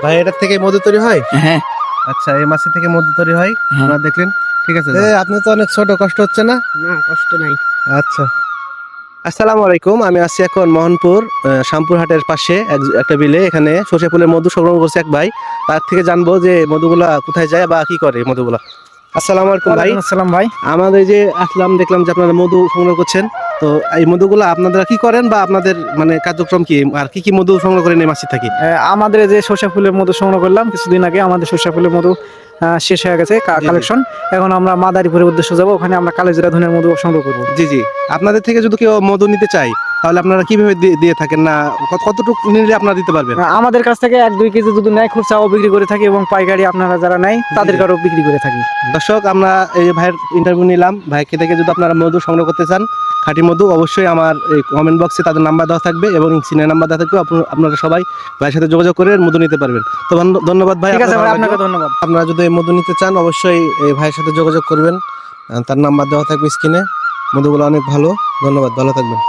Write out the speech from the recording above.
ভাই এটার থেকে মধু তৈরি হয়? হ্যাঁ আচ্ছা, এই মাছের থেকে মধু তৈরি হয়, আপনারা দেখলেন। ঠিক আছে, আপনি তো অনেক ছোট, কষ্ট হচ্ছে না? না কষ্ট নাই। আচ্ছা, আসসালামু আলাইকুম। আমি আছি এখন মোহনপুর শ্যামপুর হাটের পাশে একটা বিলে। এখানে সর্ষে ফুলের মধু সংগ্রহ করছে এক ভাই। তার থেকে জানবো যে মধুগুলা কোথায় যায় বা কি করে মধুগুলা। আসসালামু আলাইকুম ভাই। আসসালাম ভাই। আমাদের এই যে আসলাম, দেখলাম যে আপনারা মধু সংগ্রহ করছেন। তো এই মধুগুলা আপনারা কি করেন বা আপনাদের মানে কার্যক্রম কি, আর কি কি মধু সংগ্রহ করেন এই মাছি থাকি? আমাদের যে সরষা ফুলের মধু সংগ্রহ করলাম কিছুদিন আগে, আমাদের সরষা ফুলের মধু শেষ হয়ে গেছে কালেকশন। এখন আমরা মাদারীপুরের উদ্দেশ্যে যাবো, ওখানে আমরা কালেজিরা ধনের মধু সংগ্রহ করবো। জি জি, আপনাদের থেকে যদি কেউ মধু নিতে চায় তাহলে আপনারা কিভাবে দিয়ে থাকেন, না কতটুকু নিলে আপনারা দিতে পারবেন? আমাদের কাছ থেকে 1-2 কেজি যদি নেয় খুচরাও বিক্রি করে থাকি, এবং পাইকারি আপনারা যারা নেয় তাদেরকেও বিক্রি করে থাকি। দর্শক, আমরা এই ভাইয়ের ইন্টারভিউ নিলাম। ভাইকে থেকে যদি আপনারা মধু সংগ্রহ করতে চান, খাঁটি মধু, অবশ্যই আমার এই কমেন্ট বক্সে তাদের নাম্বার দেওয়া থাকবে এবং সিনের নাম্বার দেওয়া থাকবে। আপনারা সবাই ভাইয়ের সাথে যোগাযোগ করে মধু নিতে পারবেন। তো ধন্যবাদ ভাই। ঠিক আছে ভাই, আপনাকে ধন্যবাদ। আপনারা যদি এই মধু নিতে চান অবশ্যই এই ভাইয়ের সাথে যোগাযোগ করবেন। তার নাম্বার দেওয়া থাকবে স্ক্রিনে। মধুগুলো অনেক ভালো। ধন্যবাদ, ভালো থাকবেন।